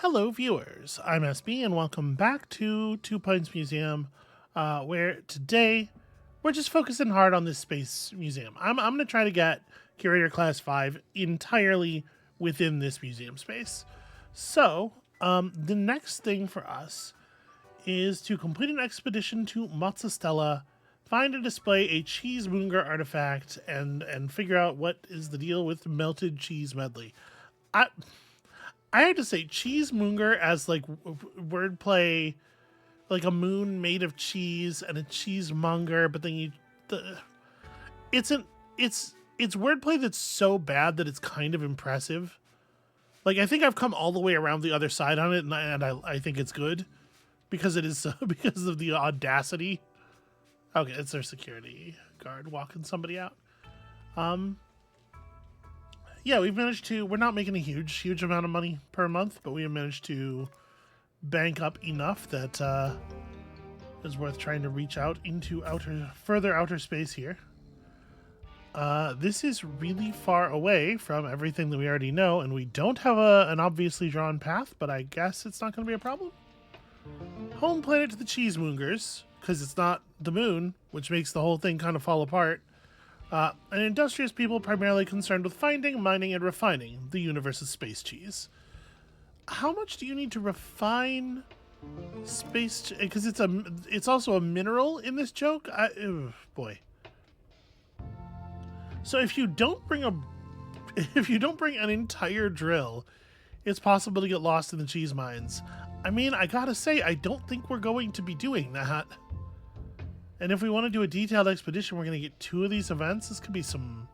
Hello, viewers. I'm SB, and welcome back to Two Points Museum, where today we're just focusing hard on this space museum. I'm going to try to get Curator Class 5 entirely within this museum space. So, the next thing for us is to complete an expedition to Matzastella, find and display a cheesemonger artifact, and figure out what is the deal with melted cheese medley. I have to say, cheesemonger as like wordplay, like a moon made of cheese and a cheesemonger, but then it's wordplay that's so bad that it's kind of impressive. Like I think I've come all the way around the other side on it, and I think it's good because it is because of the audacity. Okay, it's their security guard walking somebody out. Yeah, we've managed to. We're not making a huge amount of money per month, but we have managed to bank up enough that is worth trying to reach out into further outer space here. This is really far away from everything that we already know, and we don't have an obviously drawn path, but I guess it's not going to be a problem. Home planet to the cheesemongers, because it's not the moon, which makes the whole thing kind of fall apart. An industrious people primarily concerned with finding, mining, and refining the universe's space cheese. How much do you need to refine space? Because it's also a mineral in this joke. Boy. So if you don't bring an entire drill, it's possible to get lost in the cheese mines. I mean, I gotta say, I don't think we're going to be doing that. And if we want to do a detailed expedition, we're going to get 2 of these events. This could be some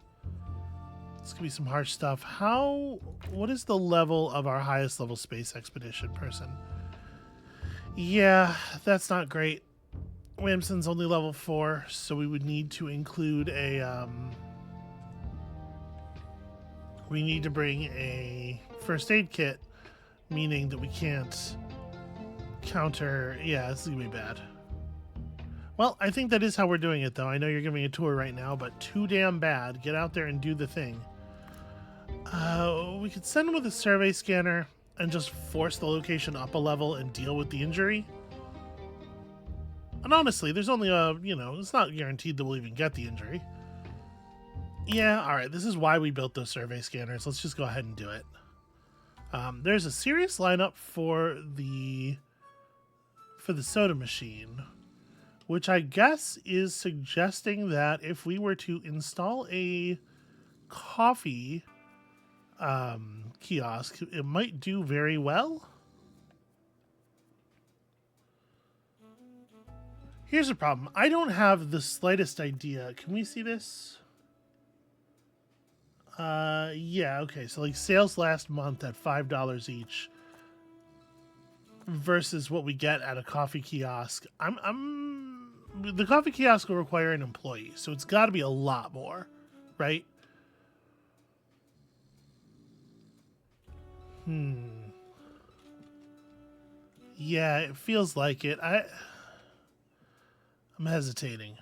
harsh stuff. What is the level of our highest level space expedition person? Yeah, that's not great. Whamson's only level 4, so we would need to include we need to bring a first aid kit, meaning that we can't counter. Yeah, this is going to be bad. Well, I think that is how we're doing it, though. I know you're giving me a tour right now, but too damn bad. Get out there and do the thing. We could send him with a survey scanner and just force the location up a level and deal with the injury. And honestly, there's only it's not guaranteed that we'll even get the injury. Yeah, all right. This is why we built those survey scanners. Let's just go ahead and do it. There's a serious lineup for the soda machine, which I guess is suggesting that if we were to install a coffee kiosk, it might do very well. Here's the problem. I don't have the slightest idea. Can we see this? Yeah, okay. So like sales last month at $5 each versus what we get at a coffee kiosk. The coffee kiosk will require an employee, so it's got to be a lot more, right? Yeah, it feels like it. I'm hesitating.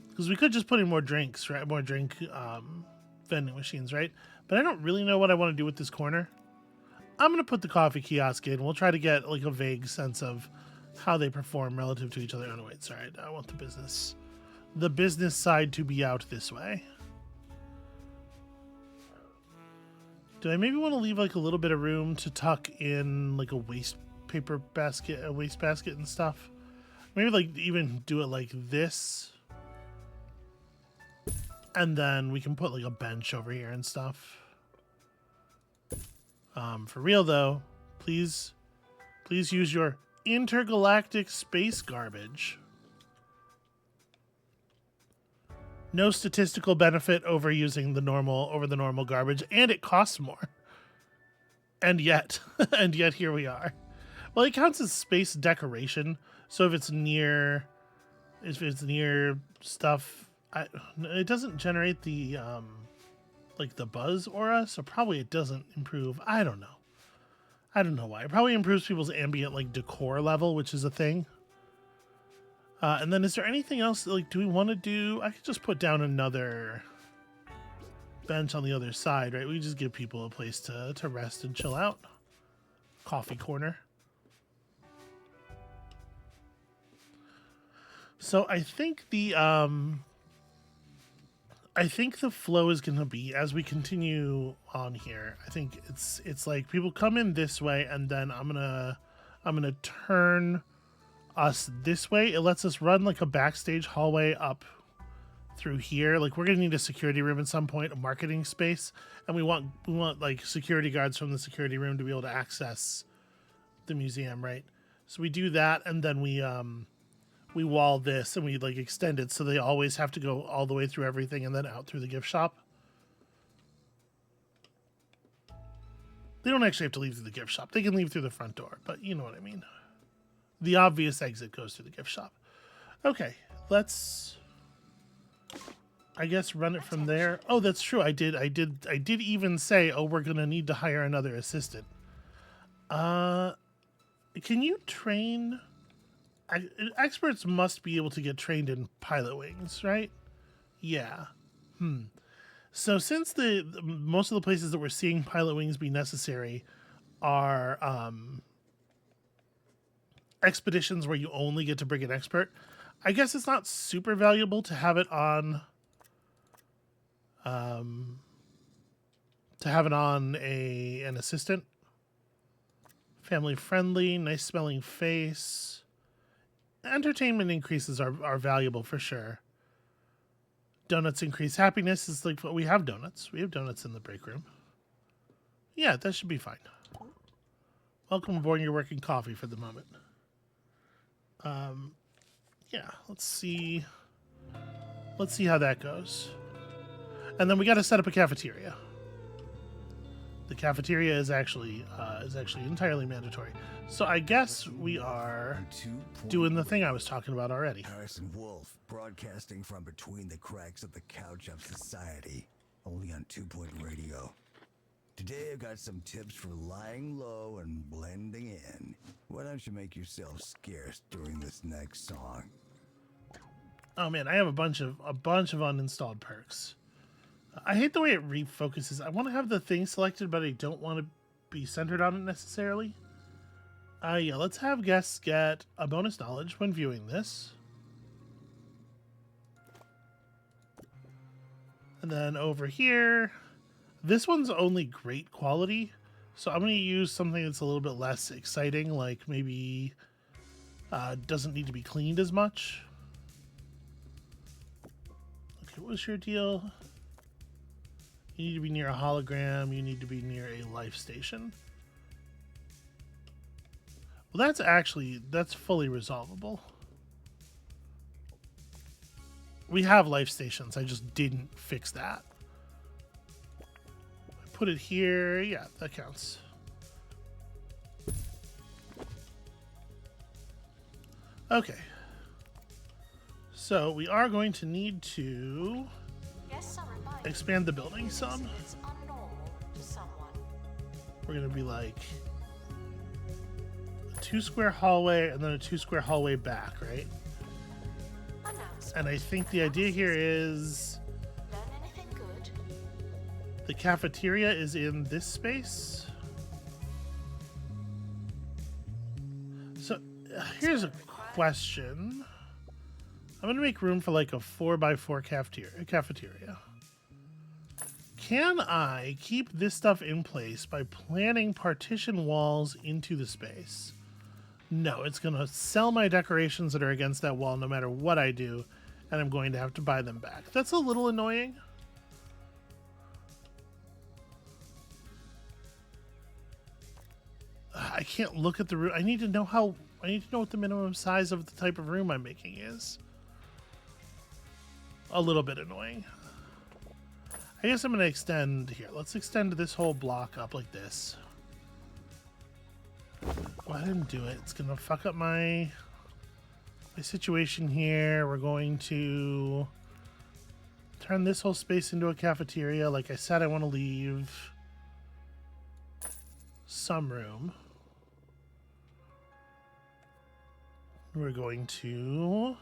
Because we could just put in more drinks, right? More drink vending machines, right? But I don't really know what I want to do with this corner. I'm going to put the coffee kiosk in. We'll try to get like a vague sense of how they perform relative to each other. Oh, no, wait, sorry. I want the business side to be out this way. Do I maybe want to leave like a little bit of room to tuck in like a waste basket and stuff? Maybe like even do it like this. And then we can put like a bench over here and stuff. For real though, please use your intergalactic space garbage. No statistical benefit over using the normal garbage, and it costs more. And yet here we are. Well, it counts as space decoration, so if it's near stuff, it doesn't generate the like the buzz aura, so probably it doesn't improve. I don't know why. It probably improves people's ambient like decor level, which is a thing. And then is there anything else? Like, do we want to do... I could just put down another bench on the other side, right? We just give people a place to rest and chill out. Coffee corner. So I think the flow is going to be as we continue on here. I think it's like people come in this way, and then I'm gonna turn us this way. It lets us run like a backstage hallway up through here. Like we're gonna need a security room at some point, a marketing space, and we want like security guards from the security room to be able to access the museum, right? So we do that, and then we wall this and we like extend it so they always have to go all the way through everything and then out through the gift shop. They don't actually have to leave through the gift shop. They can leave through the front door, but you know what I mean. The obvious exit goes through the gift shop. Okay, let's, I guess, run it from there. Oh, that's true. I did even say, oh, we're gonna need to hire another assistant. Can you train? Experts must be able to get trained in pilot wings, right? Yeah. So since the most of the places that we're seeing pilot wings be necessary are expeditions where you only get to bring an expert, I guess it's not super valuable to have it on an assistant. Family friendly, nice smelling face. Entertainment increases are valuable for sure. Donuts increase happiness is like, we have donuts. We have donuts in the break room. Yeah, that should be fine. Welcome aboard. You're working coffee for the moment. Yeah, let's see how that goes. And then we got to set up a cafeteria. The cafeteria is actually entirely mandatory. So I guess we are doing the thing I was talking about already. Harrison Wolf, broadcasting from between the cracks of the couch of society, only on 2 Point Radio. Today I've got some tips for lying low and blending in. Why don't you make yourself scarce during this next song? Oh man, I have a bunch of uninstalled perks. I hate the way it refocuses. I want to have the thing selected, but I don't want to be centered on it necessarily. Yeah, let's have guests get a bonus knowledge when viewing this. And then over here, this one's only great quality, so I'm going to use something that's a little bit less exciting, like maybe doesn't need to be cleaned as much. Okay, what was your deal? You need to be near a hologram. You need to be near a life station. Well, that's fully resolvable. We have life stations. I just didn't fix that. I put it here. Yeah, that counts. Okay. So we are going to need to expand the building some. We're going to be like a 2 square hallway and then a 2 square hallway back, right? And I think the idea here is the cafeteria is in this space. So here's a question. I'm going to make room for like a 4x4 cafeteria. Can I keep this stuff in place by planting partition walls into the space? No, it's going to sell my decorations that are against that wall no matter what I do, and I'm going to have to buy them back. That's a little annoying. I can't look at the room. I need to know what the minimum size of the type of room I'm making is. A little bit annoying. I guess I'm going to extend here. Let's extend this whole block up like this. Go ahead and do it. It's going to fuck up my situation here. We're going to turn this whole space into a cafeteria. Like I said, I want to leave some room. We're going to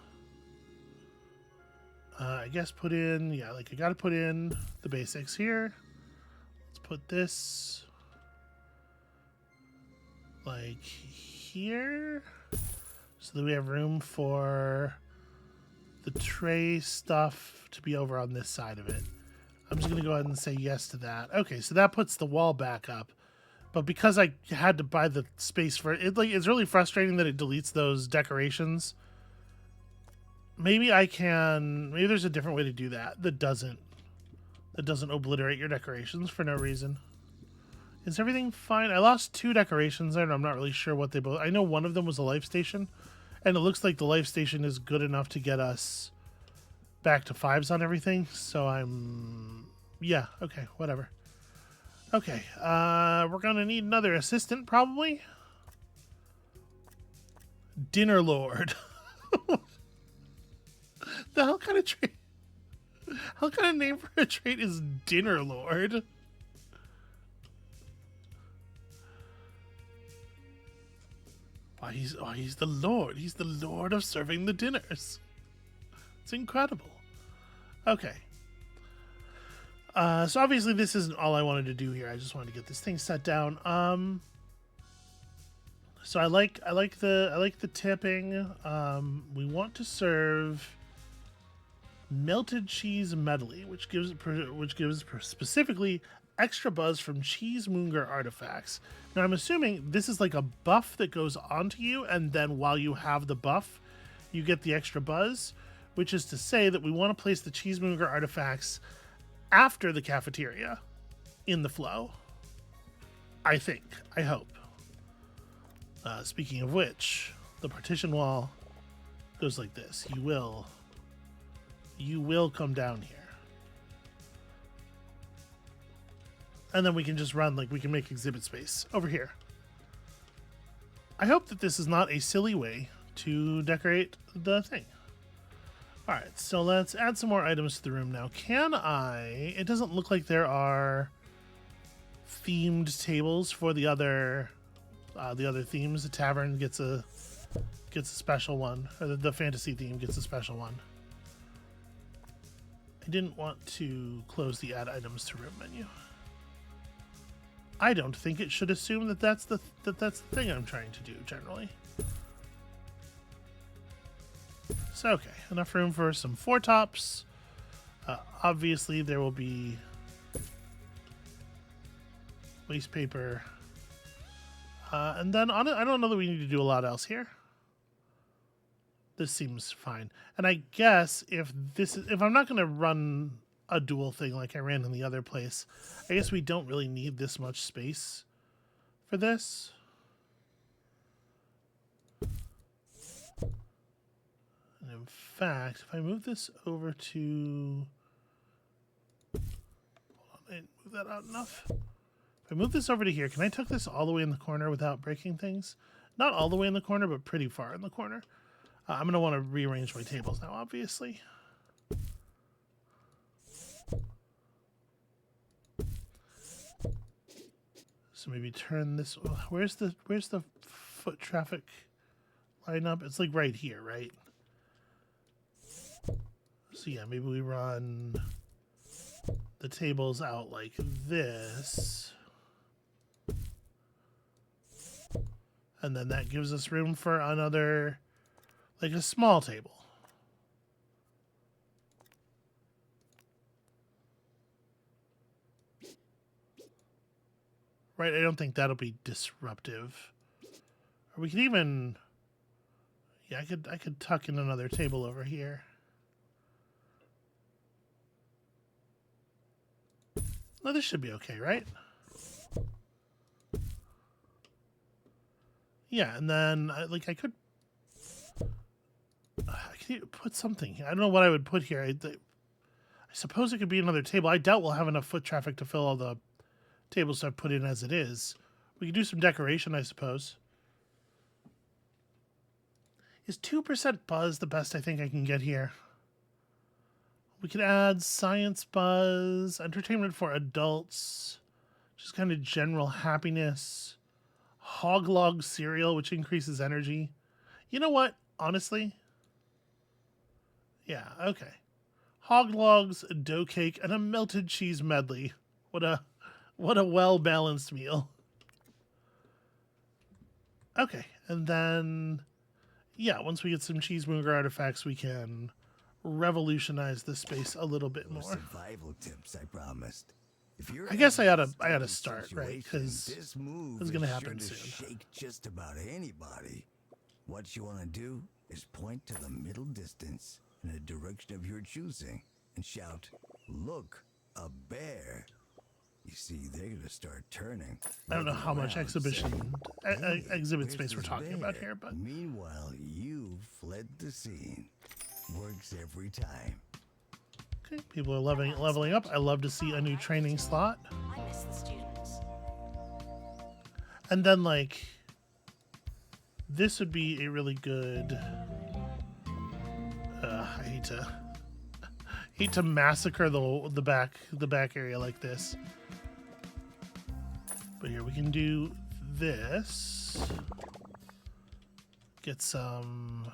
I guess put in, yeah, like I gotta put in the basics here. Let's put this like here so that we have room for the tray stuff to be over on this side of it. I'm just gonna go ahead and say yes to that. Okay, so that puts the wall back up. But because I had to buy the space for it, like it's really frustrating that it deletes those decorations. Maybe there's a different way to do that that doesn't obliterate your decorations for no reason. Is everything fine? I lost 2 decorations there, and I'm not really sure what they both... I know one of them was a life station, and it looks like the life station is good enough to get us back to 5s on everything, so I'm... Yeah, okay, whatever. Okay, we're gonna need another assistant, probably. Dinner Lord. The hell kind of trait... How kind of name for a trait is Dinner Lord? Why, he's the Lord. He's the Lord of serving the dinners. It's incredible. Okay. So obviously this isn't all I wanted to do here. I just wanted to get this thing set down. So I like the tipping. We want to serve melted cheese medley, which gives specifically extra buzz from cheesemonger artifacts. Now I'm assuming this is like a buff that goes onto you, and then while you have the buff, you get the extra buzz, which is to say that we want to place the cheesemonger artifacts after the cafeteria in the flow. I think. I hope. Speaking of which, the partition wall goes like this. You will come down here. And then we can just run, like we can make exhibit space over here. I hope that this is not a silly way to decorate the thing. All right, so let's add some more items to the room now. Can I... It doesn't look like there are themed tables for the other themes. The tavern gets a special one, or the fantasy theme gets a special one. I didn't want to close the add items to room menu. I don't think it should assume that that's the thing I'm trying to do generally. So okay, enough room for some 4-tops. Obviously there will be waste paper. And then I don't know that we need to do a lot else here. This seems fine. And I guess if I'm not going to run a dual thing like I ran in the other place, I guess we don't really need this much space for this. And in fact, if I move this over to... Hold on, I didn't move that out enough. If I move this over to here, can I tuck this all the way in the corner without breaking things? Not all the way in the corner, but pretty far in the corner. I'm going to want to rearrange my tables now, obviously. So maybe turn this... Where's the foot traffic lineup? It's like right here, right? So yeah, maybe we run the tables out like this. And then that gives us room for another... like a small table. Right, I don't think that'll be disruptive. Or we could even... Yeah, I could tuck in another table over here. No, this should be okay, right? Yeah, and then I could put something here. I don't know what I would put here. I suppose it could be another table. I doubt we'll have enough foot traffic to fill all the tables I've put in as it is. We could do some decoration, I suppose. Is 2% buzz the best I think I can get here? We could add science buzz, entertainment for adults, just kind of general happiness, hoglog cereal, which increases energy. You know what? Honestly, yeah, okay. hog logs, a dough cake, and a melted cheese medley. What a well-balanced meal. Okay, and then yeah, once we get some cheesemonger artifacts, we can revolutionize the space a little bit Those more. survival tips I promised. If you're I guess I ever in oughta a sticky start, right? situation, 'Cause this move it's gonna is happen sure to soon. shake just about anybody. What you want to do is point to the middle distance in a direction of your choosing and shout, "Look, a bear." You see, they're gonna start turning. I don't know looking how much around, exhibition saying, "Hey, exhibit where's space we're this talking about bear?" here, but Meanwhile, you fled the scene. Works every time. okay, people are leveling up. I love to see a new training slot. I miss the students. And then like this would be a really good I hate to massacre the back area like this. But here we can do this. Get some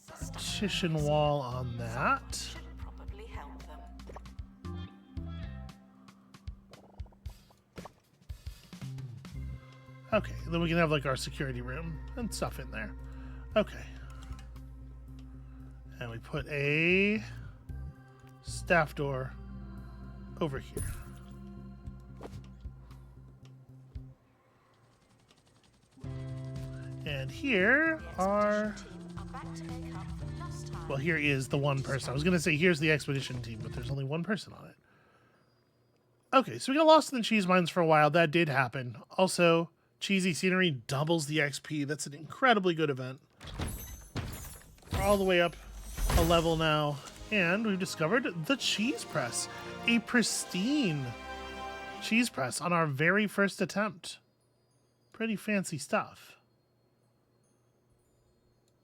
partition wall on that. Should probably help them. Okay, then we can have like our security room and stuff in there. Okay. And we put a staff door over here. And here are, Team are back to make up for lost time. well, here is the one person. I was going to say here's the expedition team, but there's only one person on it. Okay, so we got lost in the cheese mines for a while. That did happen. Also, cheesy scenery doubles the XP. That's an incredibly good event. We're all the way up a level now, and we've discovered the cheese press. A pristine cheese press on our very first attempt. Pretty fancy stuff.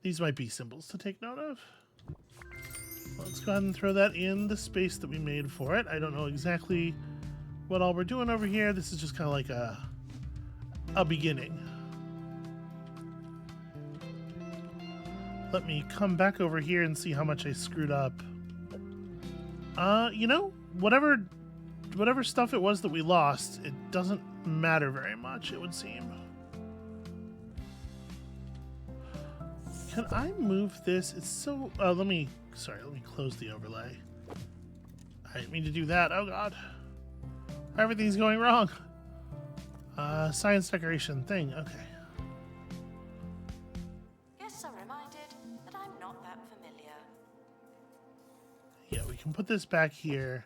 These might be symbols to take note of. Let's go ahead and throw that in the space that we made for it. I don't know exactly what all we're doing over here. This is just kind of like a beginning. Let me come back over here and see how much I screwed up. You know, whatever stuff it was that we lost, it doesn't matter very much, it would seem. Can I move this? It's so... let me close the overlay. I didn't mean to do that. Oh, God. Everything's going wrong. Science decoration thing. Okay. Guests are reminded that I'm not that familiar. Yeah, we can put this back here.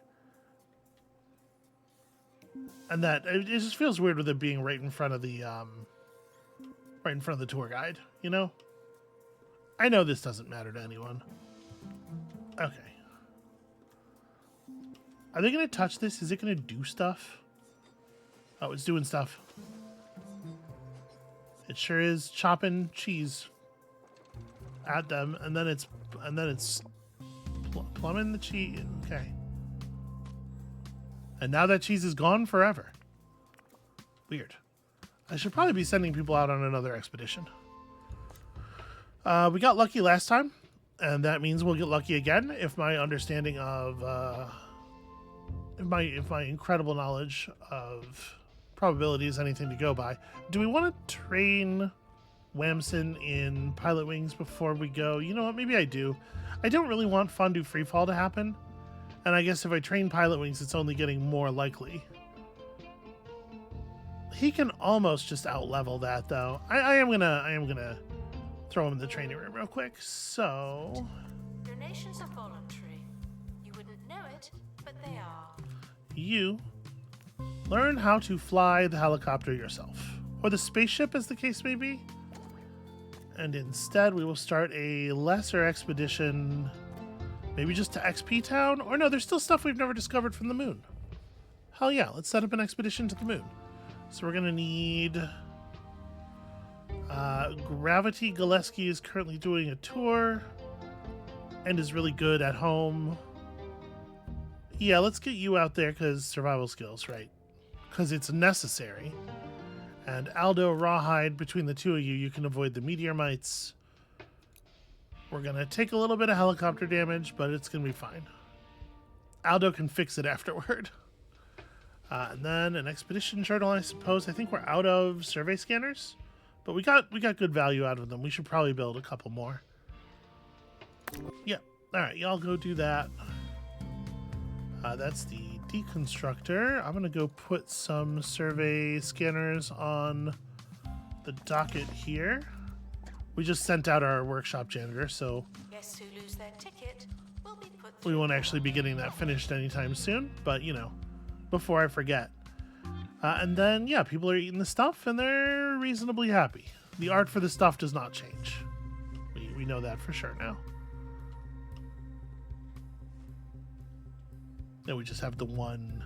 And that... It just feels weird with it being right in front of the... right in front of the tour guide, you know? I know this doesn't matter to anyone. Okay. Are they going to touch this? Is it going to do stuff? Oh, it's doing stuff. It sure is chopping cheese at them, and then it's plumbing the cheese. Okay. And now that cheese is gone forever. Weird. I should probably be sending people out on another expedition. We got lucky last time, and that means we'll get lucky again if my understanding of if my incredible knowledge of probability is anything to go by. Do we want to train Whamson in Pilot Wings before we go? You know what? Maybe I do. I don't really want Fondue Freefall to happen, and I guess if I train Pilot Wings, it's only getting more likely. He can almost just out-level that, though. I am gonna throw him in the training room real quick. So Donations are voluntary. You wouldn't know it, but they are. you learn how to fly the helicopter yourself, or the spaceship as the case may be. And instead we will start a lesser expedition, maybe just to XP Town, or no, there's still stuff we've never discovered from the moon. Hell yeah, let's set up an expedition to the moon. So we're gonna need Gravity Gillespie is currently doing a tour and is really good at home. Yeah, let's get you out there because survival skills, right? Because it's necessary. And Aldo Rawhide, between the two of you, you can avoid the meteor mites. We're going to take a little bit of helicopter damage, but it's going to be fine. Aldo can fix it afterward. And then an expedition journal, I suppose. I think we're out of survey scanners, but we got good value out of them. We should probably build a couple more. Yeah. All right, y'all go do that. That's the deconstructor. I'm gonna go put some survey scanners on the docket here. We just sent out our workshop janitor, so Guests who lose their ticket will be put we won't actually be getting that finished anytime soon. But you know, before I forget. And then yeah, people are eating the stuff and they're reasonably happy. The art for the stuff does not change. We know that for sure now. Then we just have the one.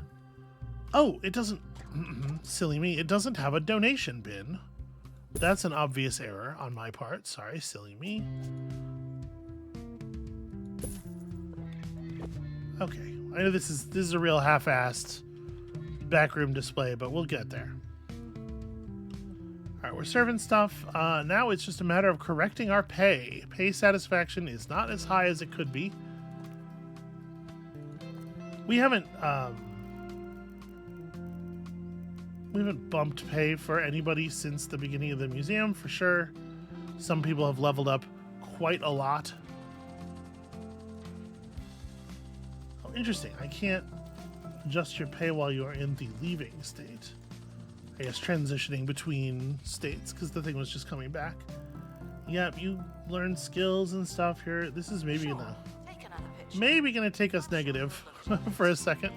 Oh, it doesn't. Silly me. It doesn't have a donation bin. That's an obvious error on my part. Sorry, silly me. Okay, I know this is a real half-assed backroom display, but we'll get there. All right, we're serving stuff. Now it's just a matter of correcting our pay. Pay satisfaction is not as high as it could be. We haven't bumped pay for anybody since the beginning of the museum, for sure. Some people have leveled up quite a lot. Oh, interesting. I can't adjust your pay while you are in the leaving state. I guess transitioning between states, because the thing was just coming back. Yep, you learn skills and stuff here. This is maybe gonna take us negative for a second.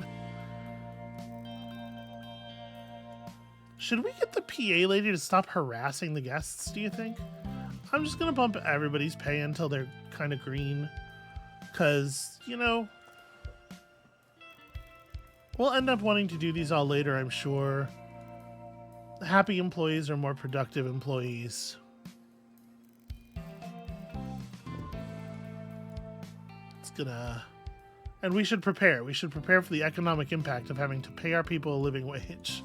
Should we get the PA lady to stop harassing the guests, do you think? I'm just gonna bump everybody's pay until they're kind of green. Because, you know, we'll end up wanting to do these all later, I'm sure. Happy employees are more productive employees. It's gonna... And we should prepare. We should prepare for the economic impact of having to pay our people a living wage.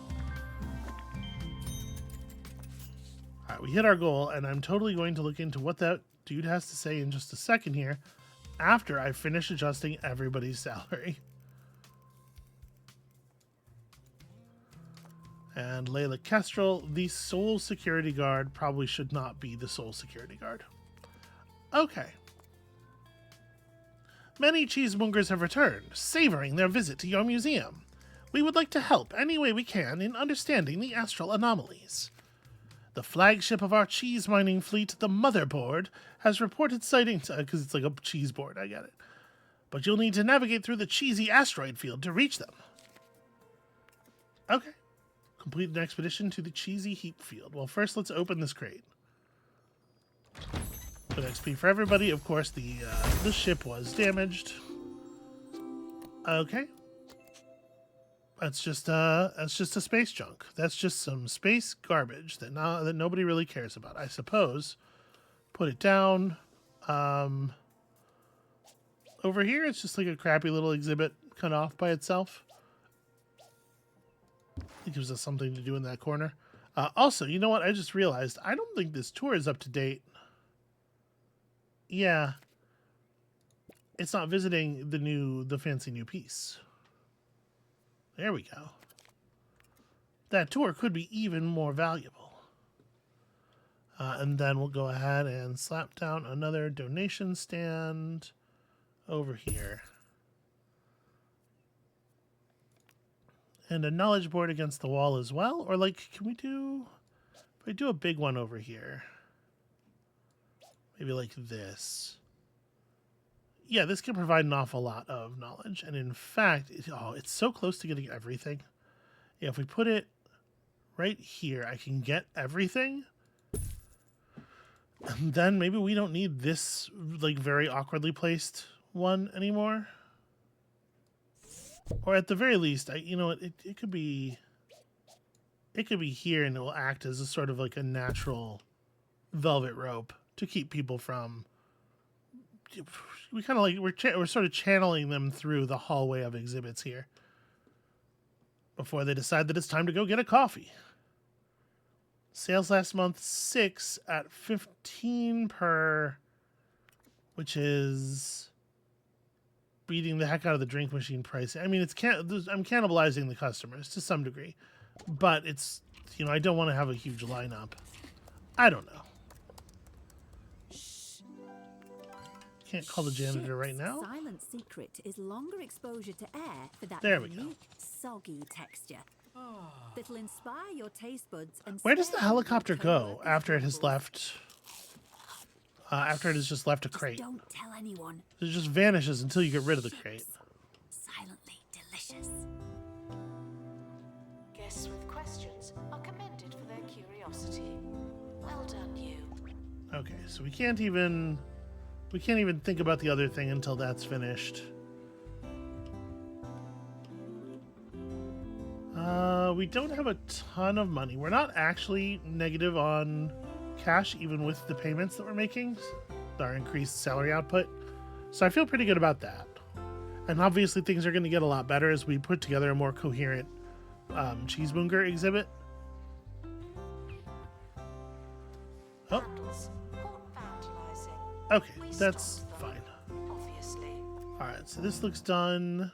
Alright, we hit our goal, and I'm totally going to look into what that dude has to say in just a second here, after I finish adjusting everybody's salary. And Layla Kestrel, the sole security guard, probably should not be the sole security guard. Okay. Many cheesemongers have returned, savoring their visit to your museum. We would like to help any way we can in understanding the astral anomalies. The flagship of our cheese mining fleet, the Motherboard, has reported sightings, because it's like a cheese board, I get it. But you'll need to navigate through the cheesy asteroid field to reach them. Okay. Complete an expedition to the cheesy heap field. Well, first let's open this crate. Good XP for everybody. Of course, the ship was damaged. Okay. That's just a space junk. That's just some space garbage that nobody really cares about, I suppose. Put it down. Over here, it's just like a crappy little exhibit cut off by itself. It gives us something to do in that corner. Also, you know what? I just realized I don't think this tour is up to date. Yeah. It's not visiting the fancy new piece. There we go. That tour could be even more valuable. And then we'll go ahead and slap down another donation stand over here. And a knowledge board against the wall as well. Or like, can we do... If I do a big one over here. Maybe like this. Yeah, this can provide an awful lot of knowledge. And in fact, it's so close to getting everything. Yeah, if we put it right here, I can get everything. And then maybe we don't need this like very awkwardly placed one anymore. Or at the very least, you know, it could be here, and it will act as a sort of like a natural velvet rope to keep people from. We kind of like we're sort of channeling them through the hallway of exhibits here before they decide that it's time to go get a coffee. Sales last month 6 at 15 per, which is beating the heck out of the drink machine price. I mean, I'm cannibalizing the customers to some degree, but it's, you know, I don't want to have a huge lineup. I don't know. Can't call the janitor right now. Silent secret is longer exposure to air for that There we go. unique, soggy texture. That'll inspire your taste buds and Where does the spare you helicopter go coworkers' after it has troubles. left? After it has just left a crate. Don't tell anyone. It just vanishes until you get rid of the crate. Silently delicious. Guests with questions are commended for their curiosity. Well done, you. Okay, so we can't even think about the other thing until that's finished. We don't have a ton of money. We're not actually negative on cash, even with the payments that we're making, our increased salary output. So I feel pretty good about that. And obviously things are going to get a lot better as we put together a more coherent cheesemonger exhibit. Oh, Candles. Port vandalizing. okay, We that's stopped them, fine. obviously. All right, so this looks done.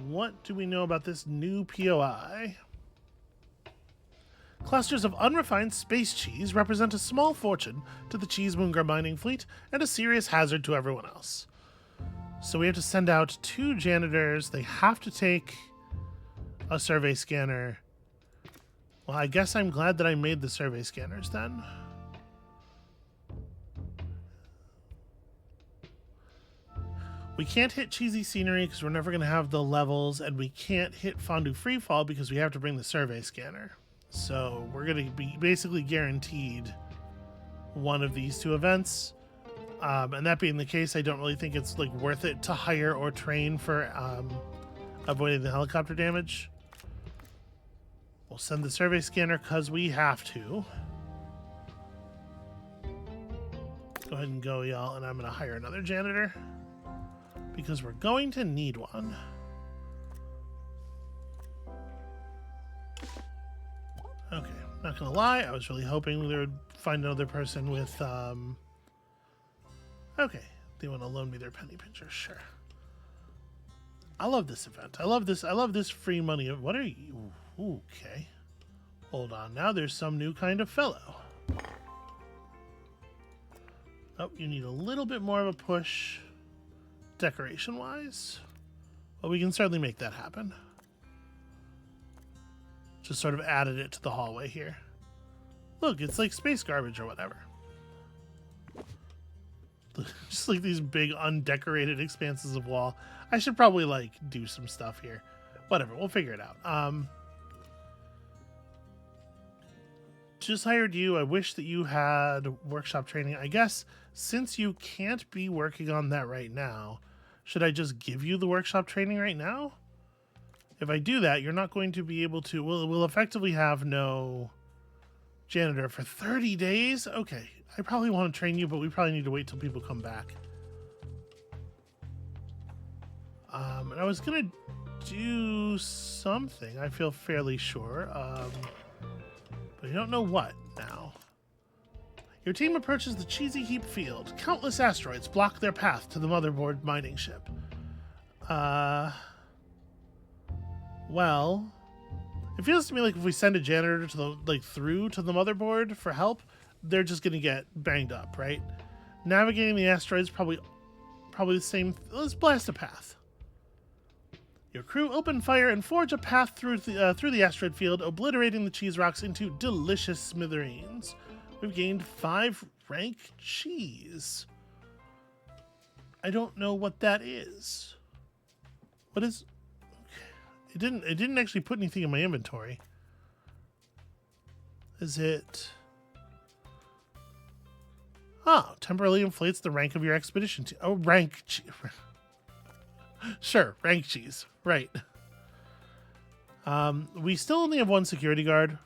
What do we know about this new POI? Clusters of unrefined space cheese represent a small fortune to the cheesemonger mining fleet and a serious hazard to everyone else. So we have to send out 2 janitors. They have to take a survey scanner. Well, I guess I'm glad that I made the survey scanners then. We can't hit cheesy scenery because we're never going to have the levels, and we can't hit fondue freefall because we have to bring the survey scanner. So we're going to be basically guaranteed one of these 2 events. And that being the case, I don't really think it's like worth it to hire or train for avoiding the helicopter damage. We'll send the survey scanner because we have to. Go ahead and go, y'all, and I'm going to hire another janitor because we're going to need one. Okay, not gonna lie, I was really hoping we would find another person with, okay, they want to loan me their penny pincher, sure. I love this event. I love this free money. What are you? Ooh, okay. Hold on, now there's some new kind of fellow. Oh, you need a little bit more of a push, decoration-wise. Well, we can certainly make that happen. Just sort of added it to the hallway here. Look, it's like space garbage or whatever. Just like these big undecorated expanses of wall. I should probably like do some stuff here. Whatever, we'll figure it out. Just hired you. I wish that you had workshop training. I guess since you can't be working on that right now, should I just give you the workshop training right now? If I do that, you're not going to be able to... We'll effectively have no janitor for 30 days? Okay, I probably want to train you, but we probably need to wait till people come back. And I was going to do something, I feel fairly sure. But I don't know what now. Your team approaches the Cheesy Heap field. Countless asteroids block their path to the motherboard mining ship. Well, it feels to me like if we send a janitor to the through to the motherboard for help, they're just gonna get banged up, right? Navigating the asteroids probably the same. Let's blast a path. Your crew open fire and forge a path through the asteroid field, obliterating the cheese rocks into delicious smithereens. We've gained 5 rank cheese. I don't know what that is. What is? It didn't actually put anything in my inventory. Is it? Oh, temporarily inflates the rank of your expedition team. Oh, rank cheese. Sure, rank cheese. Right. We still only have 1 security guard.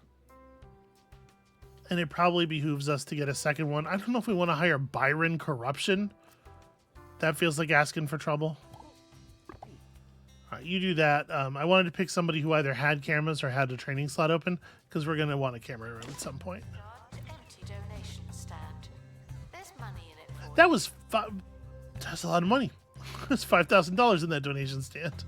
And it probably behooves us to get a second one. I don't know if we want to hire Byron Corruption. That feels like asking for trouble. All right, you do that. I wanted to pick somebody who either had cameras or had a training slot open, because we're going to want a camera room at some point. Empty donation stand. There's money in it for That was that's a lot of money. There's $5,000 in that donation stand.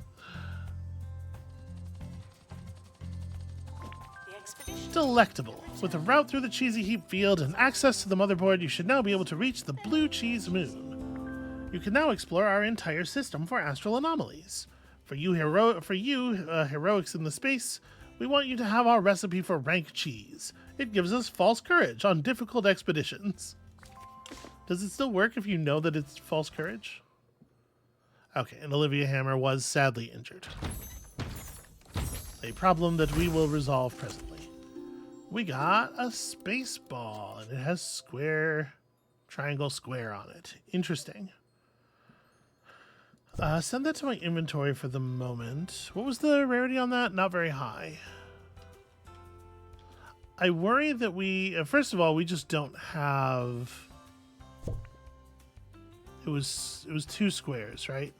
The expedition. Delectable. With a route through the cheesy heap field and access to the motherboard, you should now be able to reach the blue cheese moon. You can now explore our entire system for astral anomalies. For you heroics in the space, we want you to have our recipe for rank cheese. It gives us false courage on difficult expeditions. Does it still work if you know that it's false courage? Okay, and Olivia Hammer was sadly injured. A problem that we will resolve presently. We got a space ball, and it has square, triangle, square on it. Interesting. Send that to my inventory for the moment. What was the rarity on that? Not very high. I worry that we... first of all, we just don't have... It was 2 squares, right?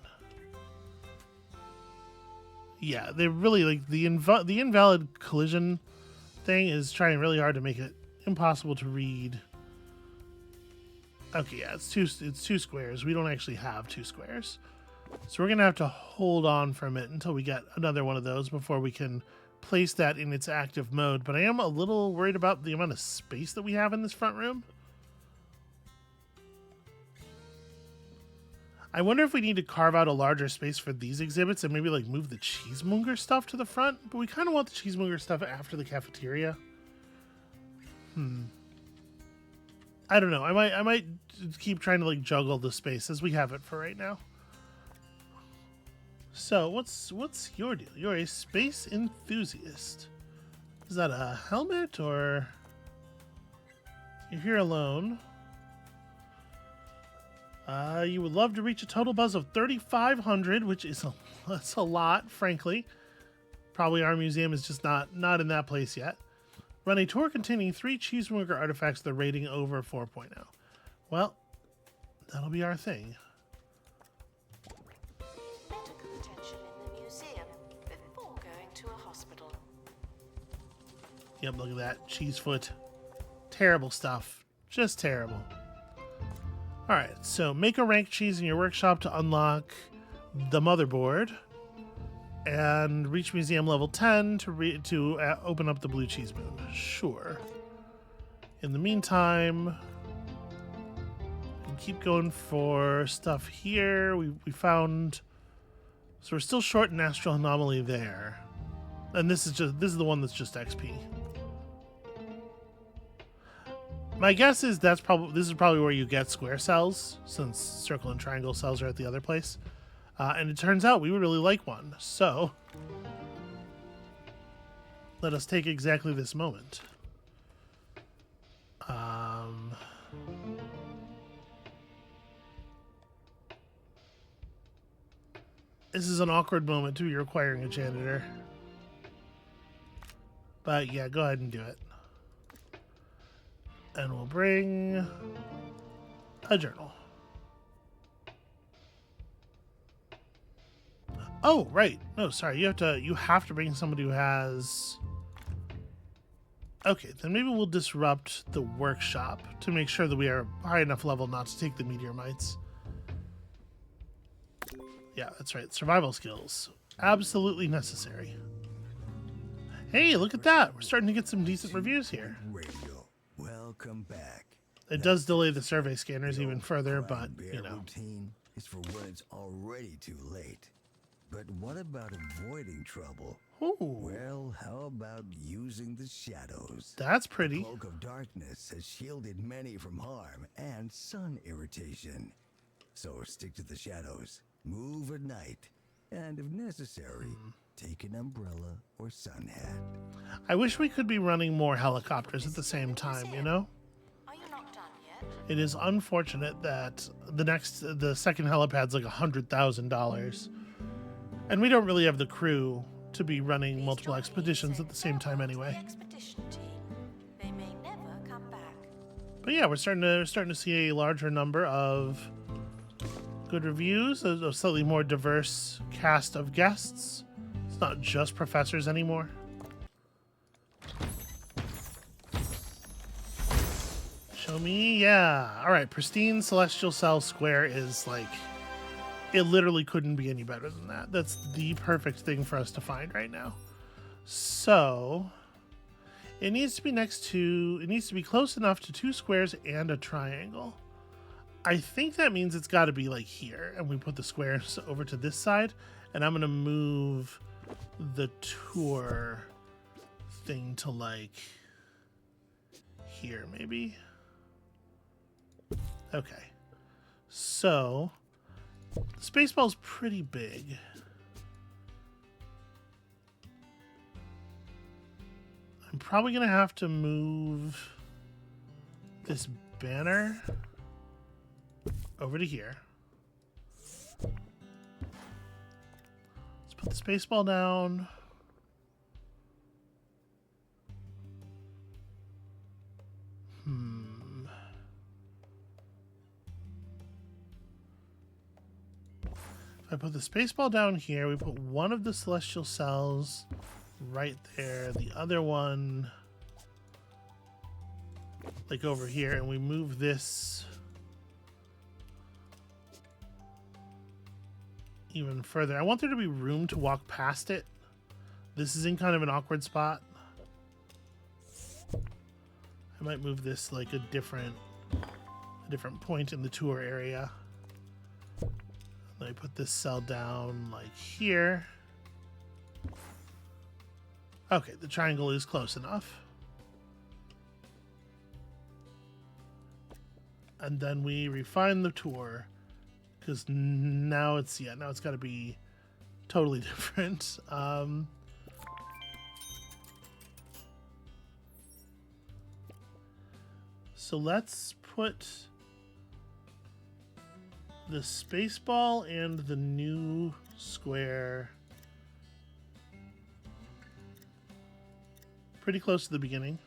Yeah, they really like the invalid collision thing is trying really hard to make it impossible to read. Okay, yeah, it's two squares. We don't actually have 2 squares. So we're going to have to hold on from it until we get another one of those before we can place that in its active mode. But I am a little worried about the amount of space that we have in this front room. I wonder if we need to carve out a larger space for these exhibits and maybe like move the cheesemonger stuff to the front. But we kind of want the cheesemonger stuff after the cafeteria. I don't know. I might keep trying to like juggle the space as we have it for right now. So what's your deal? You're a space enthusiast. Is that a helmet or you're here alone? You would love to reach a total buzz of 3,500, which is that's a lot, frankly. Probably our museum is just not in that place yet. Run a tour containing 3 cheesemonger artifacts with a rating over 4.0. Well, that'll be our thing. Medical attention in the museum before going to a hospital. Yep, look at that. Cheesefoot. Terrible stuff. Just terrible. Alright, so make a rank cheese in your workshop to unlock the motherboard. And reach museum level 10 to open up the blue cheese moon. Sure. In the meantime, we can keep going for stuff here. We found... So we're still short an astral anomaly there. And this is the one that's just XP. My guess is this is probably where you get square cells, since circle and triangle cells are at the other place. And it turns out we would really like one. So let us take exactly this moment. This is an awkward moment to be requiring a janitor. But yeah, go ahead and do it. And we'll bring a journal. Oh, right. No, sorry. You have to bring somebody who has... Okay, then maybe we'll disrupt the workshop to make sure that we are high enough level not to take the meteor mites. Yeah, that's right. Survival skills. Absolutely necessary. Hey, look at that. We're starting to get some decent reviews here. Radio. Welcome back. It does delay the survey scanners even further, but, you know. Routine is for when it's already too late. But what about avoiding trouble? Ooh, Well, how about using the shadows? that's pretty. Cloak of Darkness has shielded many from harm and sun irritation. So stick to the shadows, move at night, and if necessary, take an umbrella or sun hat. I wish we could be running more helicopters at the same time, you know? Are you not done yet? It is unfortunate that the second helipad's like $100,000. And we don't really have the crew to be running multiple expeditions at the same time anyway. The expedition team. They may never come back. But yeah, we're starting to see a larger number of good reviews, a slightly more diverse cast of guests. It's not just professors anymore. Show me, yeah. All right, pristine celestial cell square is like It literally couldn't be any better than that. That's the perfect thing for us to find right now. So it needs to be it needs to be close enough to 2 squares and a triangle. I think that means it's got to be like here, and we put the squares over to this side, and I'm going to move the tour thing to like here maybe. Okay. So the Spaceball's pretty big. I'm probably going to have to move this banner over to here. Let's put the Spaceball down. If I put the Spaceball down here, we put one of the celestial cells right there, the other one like over here, and we move this even further. I want there to be room to walk past it. This is in kind of an awkward spot. I might move this like a different point in the tour area. Let me put this cell down like here. Okay, the triangle is close enough. And then we refine the tour because now it's got to be totally different. So let's put the Spaceball and the new square pretty close to the beginning.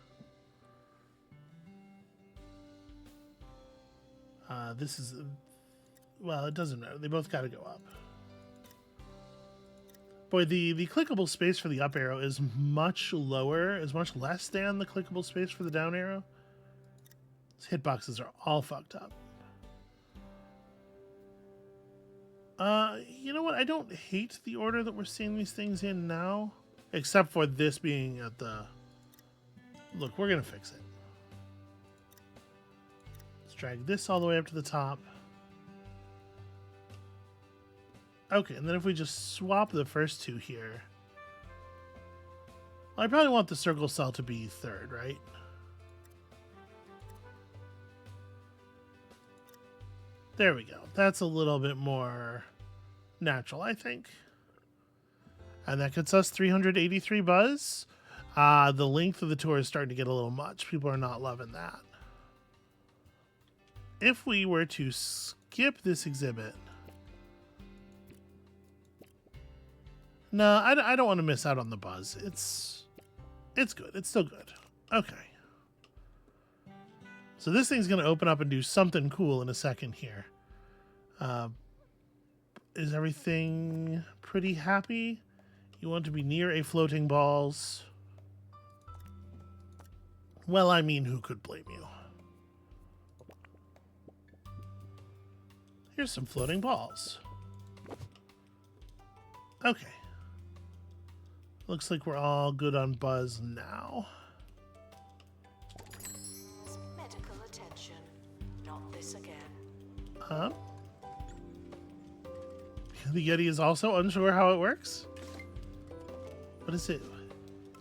This is, well, it doesn't matter. They both got to go up. Boy, the clickable space for the up arrow is much lower, is much less than the clickable space for the down arrow. These hitboxes are all fucked up. You know what? I don't hate the order that we're seeing these things in now, except for this being at the... Look, we're going to fix it. Let's drag this all the way up to the top. Okay, and then if we just swap the first two here... Well, I probably want the circle cell to be third, right? There we go. That's a little bit more natural, I think. And that gets us 383 buzz. The length of the tour is starting to get a little much. People are not loving that. If we were to skip this exhibit... No, I don't want to miss out on the buzz. It's good. It's still good. Okay. So this thing's going to open up and do something cool in a second here. Is everything pretty happy? You want to be near a floating balls. Well, I mean, who could blame you? Here's some floating balls. Okay. Looks like we're all good on buzz now. Medical attention. Not this again. Huh? The Yeti is also unsure how it works? What is it?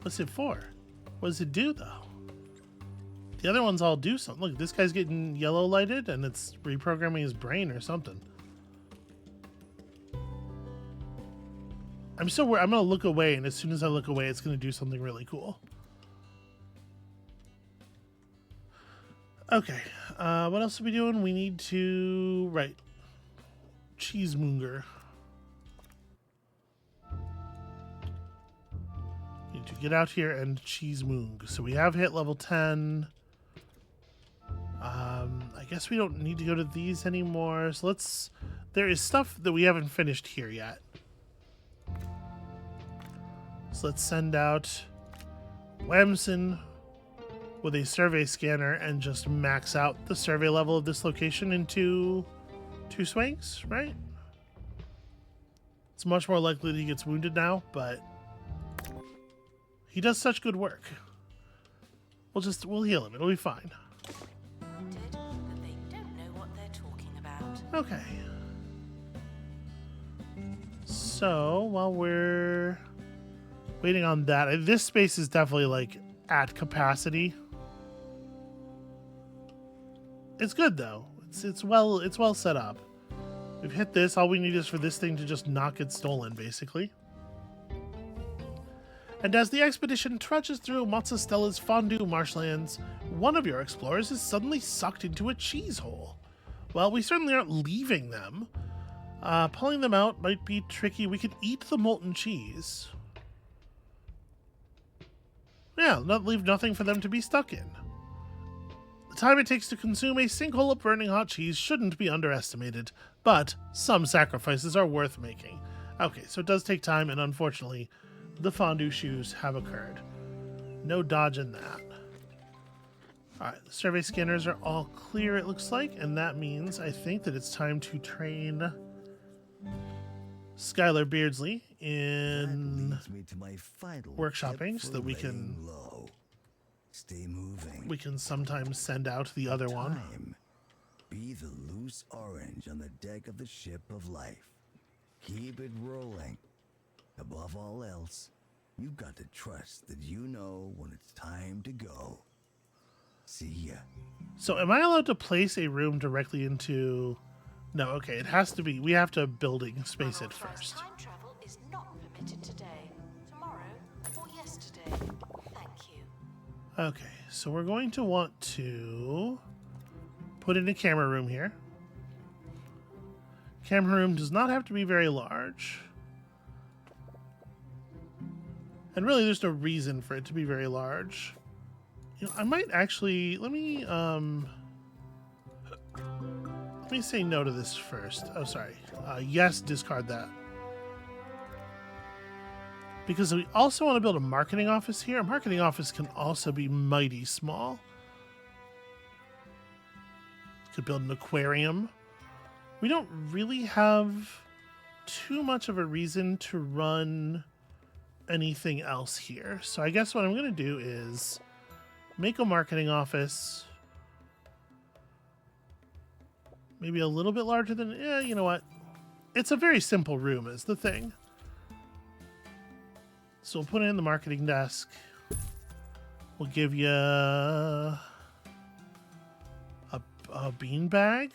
What's it for? What does it do, though? The other ones all do something. Look, this guy's getting yellow lighted, and it's reprogramming his brain or something. I'm so worried. I'm going to look away, and as soon as I look away, it's going to do something really cool. Okay. What else are we doing? We need to... Right. Cheesemonger. Need to get out here and cheesemoong. So we have hit level 10. I guess we don't need to go to these anymore. So let's... There is stuff that we haven't finished here yet. So let's send out Wamson with a survey scanner and just max out the survey level of this location into 2 swings, right? It's much more likely that he gets wounded now, but he does such good work. We'll heal him. It'll be fine. Wanted, but they don't know what they're talking about. Okay. So while we're waiting on that, this space is definitely like at capacity. It's good though. It's well set up. We've hit this. All we need is for this thing to just not get stolen, basically. And as the expedition trudges through Mozzastella's fondue marshlands, one of your explorers is suddenly sucked into a cheese hole. Well, we certainly aren't leaving them. Pulling them out might be tricky. We could eat the molten cheese. Yeah, leave nothing for them to be stuck in. The time it takes to consume a sinkhole of burning hot cheese shouldn't be underestimated, but some sacrifices are worth making. Okay, so it does take time, and unfortunately, the fondue shoes have occurred. No dodging that. Alright, the survey scanners are all clear, it looks like, and that means I think that it's time to train Skylar Beardsley in Leads me to my final workshopping tip so for that we laying can low. Stay moving. we can sometimes send out the other one. Time. Be the loose orange on the deck of the ship of life. Keep it rolling. Above all else, you've got to trust that you know when it's time to go. See ya. So am I allowed to place a room directly into... No, okay, it has to be... We have to building space it Unauthorized first. time travel is not permitted today, tomorrow, or yesterday. Thank you. Okay, so we're going to want to put in a camera room here. Camera room does not have to be very large. And really, there's no reason for it to be very large. You know, I might actually... Let me say no to this first. Oh, sorry. Yes, discard that. Because we also want to build a marketing office here. A marketing office can also be mighty small. Could build an aquarium. We don't really have too much of a reason to run anything else here. So I guess what I'm going to do is make a marketing office. Maybe a little bit larger than... you know what? It's a very simple room is the thing. So we'll put it in the marketing desk. We'll give you a beanbag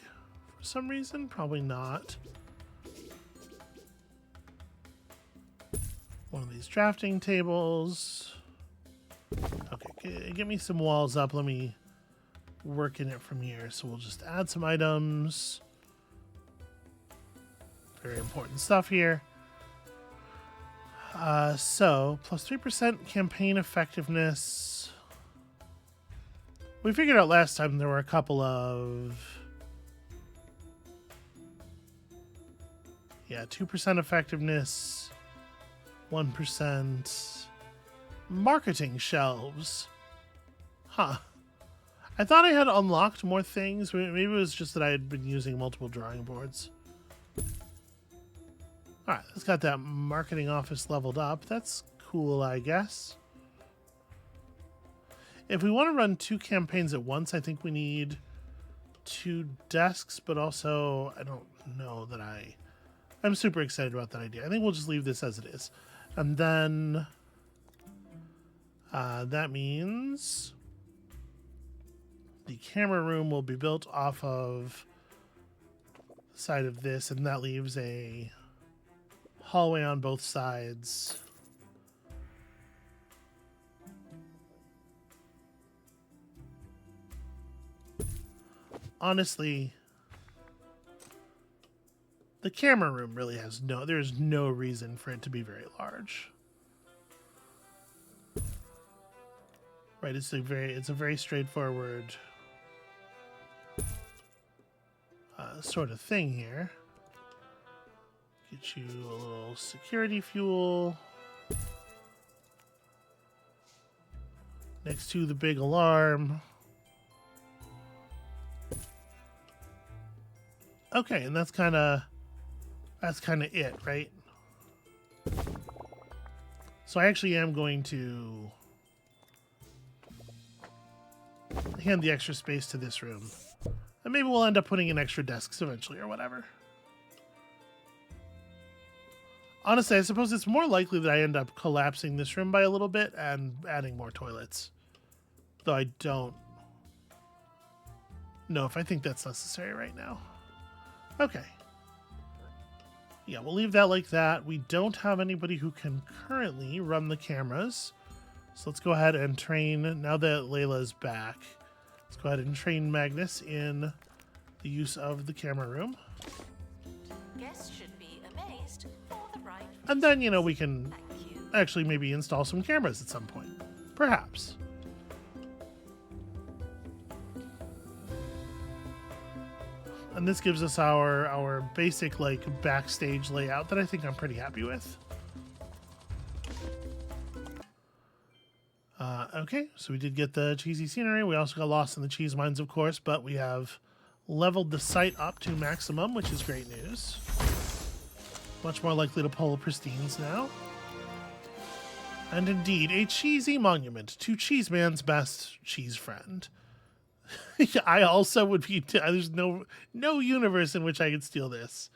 for some reason. Probably not. One of these drafting tables. Okay, get me some walls up. Let me work in it from here. So we'll just add some items. Very important stuff here. So, plus 3% campaign effectiveness. We figured out last time there were a couple of... Yeah, 2% effectiveness, 1% marketing shelves. Huh. I thought I had unlocked more things. Maybe it was just that I had been using multiple drawing boards. Alright, let's got that marketing office leveled up. That's cool, I guess. If we want to run 2 campaigns at once, I think we need 2 desks, but also I don't know that I'm super excited about that idea. I think we'll just leave this as it is. And then that means the camera room will be built off of the side of this, and that leaves a hallway on both sides. Honestly, the camera room really has there's no reason for it to be very large. Right, it's a very straightforward sort of thing here. Get you a little security fuel next to the big alarm. Okay, and that's kind of it, right? So I actually am going to hand the extra space to this room. And maybe we'll end up putting in extra desks eventually or whatever. Honestly, I suppose it's more likely that I end up collapsing this room by a little bit and adding more toilets. Though I don't know if I think that's necessary right now. Okay. Yeah, we'll leave that like that. We don't have anybody who can currently run the cameras. So let's go ahead and train, now that Layla's back, let's go ahead and train Magnus in the use of the camera room. Guests should be amazed for the right And then, you know, we can Thank you. actually maybe install some cameras at some point. Perhaps. And this gives us our basic, like, backstage layout that I think I'm pretty happy with. Okay, so we did get the cheesy scenery. We also got lost in the cheese mines, of course, but we have leveled the site up to maximum, which is great news. Much more likely to pull pristines now. And indeed, a cheesy monument to Cheeseman's best cheese friend. I also would be... There's no universe in which I could steal this.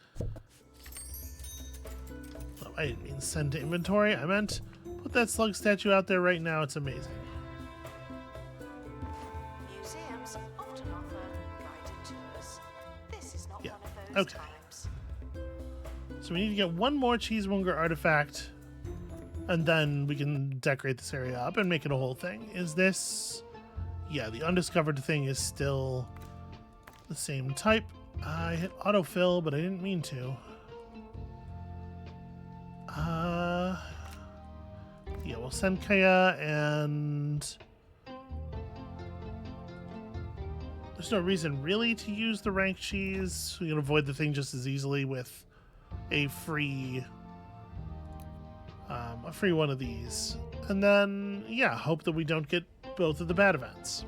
Oh, I didn't mean send to inventory. I meant put that slug statue out there right now. It's amazing. Museums often offer guided tours. This is not Yeah, one of those okay. times. So we need to get one more cheesemonger artifact, and then we can decorate this area up and make it a whole thing. Is this... Yeah, the undiscovered thing is still the same type. I hit autofill, but I didn't mean to. Yeah, we'll send Kaya, and there's no reason really to use the rank cheese. We can avoid the thing just as easily with a free one of these. And then, yeah, hope that we don't get both of the bad events.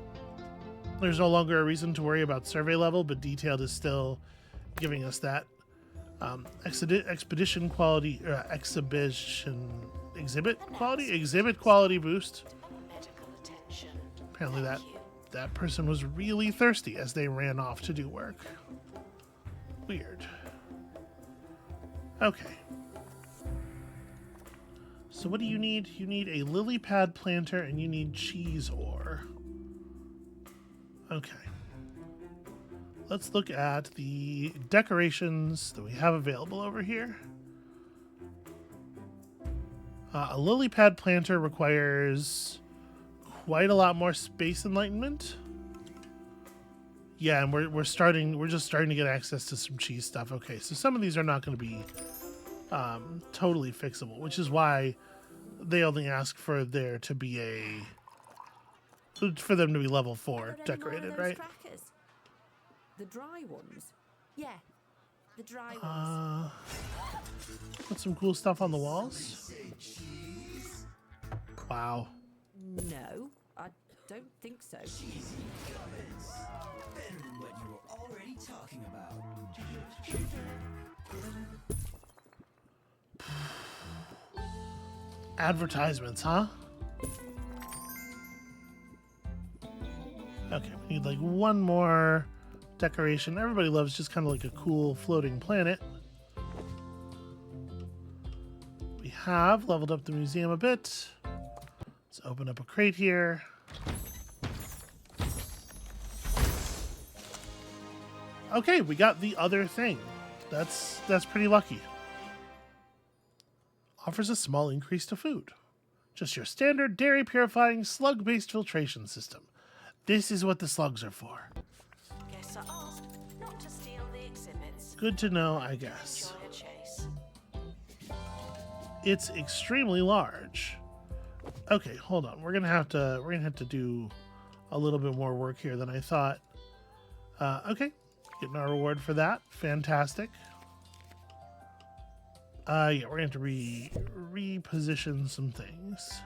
There's no longer a reason to worry about survey level, but detailed is still giving us that expedition quality, exhibit quality boost. Medical attention. Apparently Thank you. that person was really thirsty as they ran off to do work. Weird. Okay. So what do you need? You need a lily pad planter and you need cheese ore. Okay. Let's look at the decorations that we have available over here. A lily pad planter requires quite a lot more space enlightenment. Yeah, and we're just starting to get access to some cheese stuff. Okay, so some of these are not going to be totally fixable, which is why they only ask for there to be for them to be level 4 decorated, right? Crackers? The dry ones? Yeah, the dry ones. Put some cool stuff on the walls. Wow. No, I don't think so. What you were already talking about. Advertisements, huh? Okay, we need like one more decoration. Everybody loves just kind of like a cool floating planet. We have leveled up the museum a bit. Let's open up a crate here. Okay, we got the other thing. That's pretty lucky. Offers a small increase to food. Just your standard dairy purifying slug-based filtration system. This is what the slugs are for. Guests are asked not to steal the exhibits. Good to know, I guess. Enjoy a chase. It's extremely large. Okay, hold on. We're gonna have to do a little bit more work here than I thought. Okay, getting our reward for that. Fantastic. Yeah, we're gonna have to reposition some things.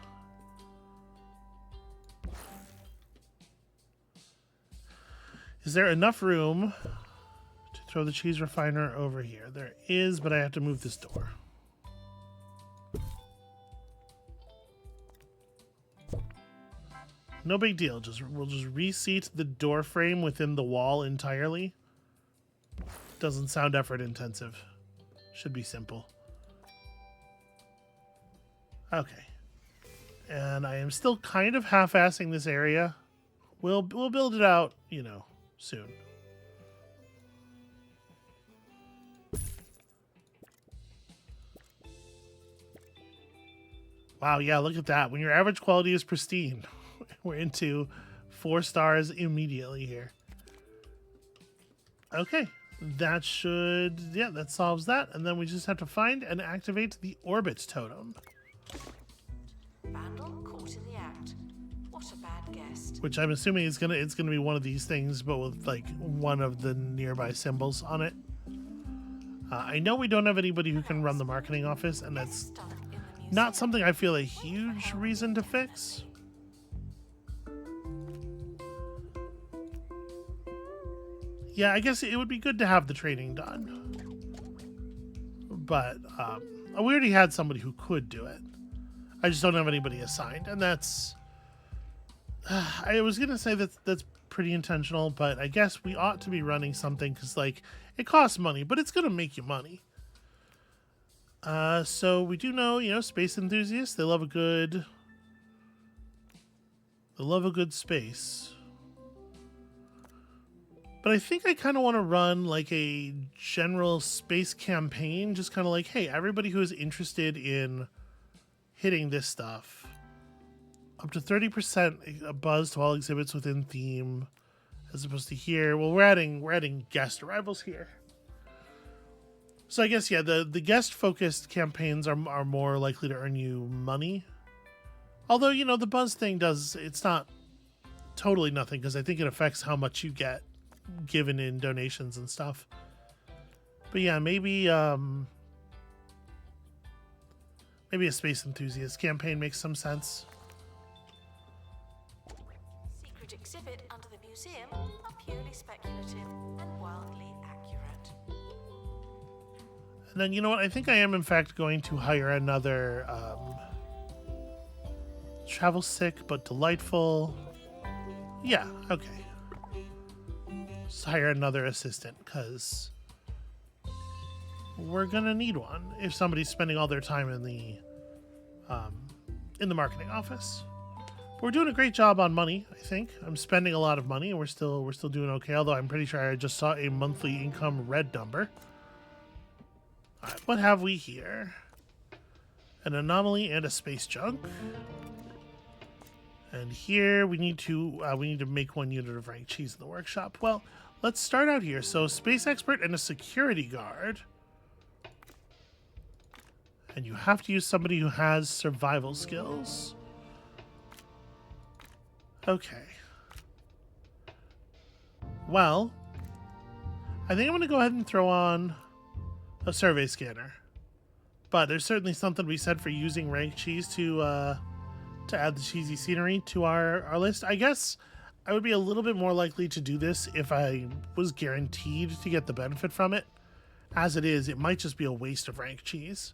Is there enough room to throw the cheese refiner over here? There is, but I have to move this door. no big deal. We'll just reseat the door frame within the wall entirely. Doesn't sound effort intensive. Should be simple. Okay. And I am still kind of half-assing this area. We'll build it out, you know, soon. Wow, yeah, look at that. When your average quality is pristine, we're into 4 stars immediately here. Okay, that should, yeah, that solves that. And then we just have to find and activate the orbit totem. Vandal caught in the act. What a bad guest. Which I'm assuming it's gonna be one of these things, but with like one of the nearby symbols on it. I know we don't have anybody who can run the marketing office, and that's Guest stomach in the museum. not something I feel a huge reason to fix. Yeah, I guess it would be good to have the training done. But we already had somebody who could do it. I just don't have anybody assigned, and that's... I was gonna say that's pretty intentional, but I guess we ought to be running something because, like, it costs money, but it's gonna make you money. So we do know, you know, space enthusiasts. They love a good space. But I think I kind of want to run like a general space campaign, just kind of like, hey, everybody who is interested in hitting this stuff, up to 30% buzz to all exhibits within theme, as opposed to here. Well, we're adding guest arrivals here. So I guess, yeah, the guest-focused campaigns are more likely to earn you money. Although, you know, the buzz thing it's not totally nothing, because I think it affects how much you get given in donations and stuff. But yeah, maybe a space enthusiast campaign makes some sense. Secret exhibit under the museum are purely speculative and wildly accurate. And then, you know what? I think I am, in fact, going to hire another travel sick but delightful. Yeah, okay. Just hire another assistant, because we're going to need one if somebody's spending all their time in the marketing office. But we're doing a great job on money, I think. I'm spending a lot of money, and we're still doing okay, although I'm pretty sure I just saw a monthly income red number. Alright, what have we here? An anomaly and a space junk. And here we need to make 1 unit of ranked cheese in the workshop. Well, let's start out here. So, space expert and a security guard. And you have to use somebody who has survival skills. Okay. Well, I think I'm going to go ahead and throw on a survey scanner. But there's certainly something to be said for using ranked cheese to add the cheesy scenery to our list. I guess I would be a little bit more likely to do this if I was guaranteed to get the benefit from it. As it is, it might just be a waste of ranked cheese.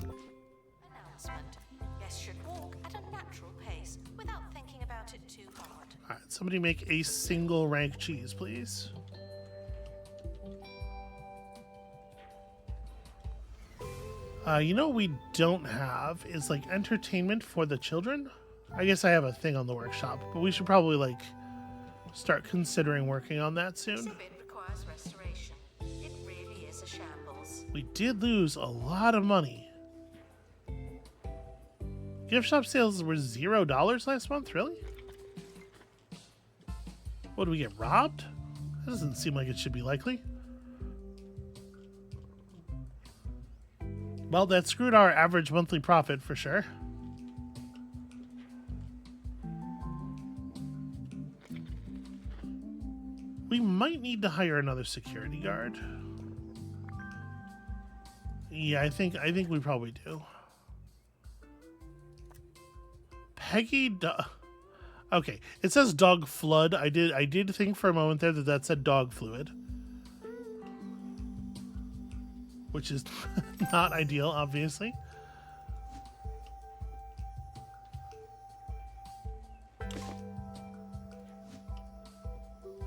Announcement. Guests should walk at a natural pace without thinking about it too hard. Alright, somebody make a single ranked cheese, please. You know what we don't have is, like, entertainment for the children. I guess I have a thing on the workshop, but we should probably, like, start considering working on that soon. Exhibit requires restoration. It really is a shambles. We did lose a lot of money. Gift shop sales were $0 last month? Really? What, did we get robbed? That doesn't seem like it should be likely. Well, that screwed our average monthly profit for sure. We might need to hire another security guard. Yeah, I think we probably do. Peggy Okay, it says dog flood. I did think for a moment there that said dog fluid. Which is not ideal, obviously.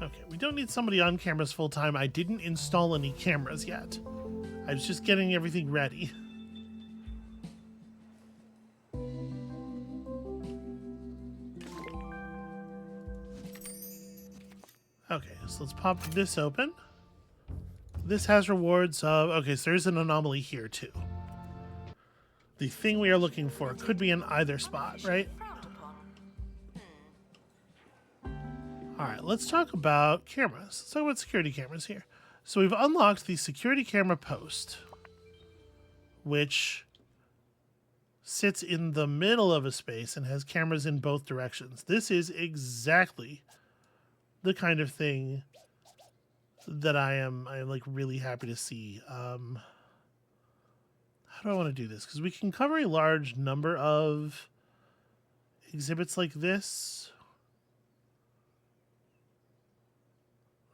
Okay, we don't need somebody on cameras full time. I didn't install any cameras yet. I was just getting everything ready. Okay, so let's pop this open. This has rewards of... Okay, so there's an anomaly here, too. The thing we are looking for could be in either spot, right? Frowned upon. Alright, let's talk about cameras. Let's talk about security cameras here. So we've unlocked the security camera post, which sits in the middle of a space and has cameras in both directions. This is exactly the kind of thing that I am like really happy to see. How do I want to do this? Because we can cover a large number of exhibits like this.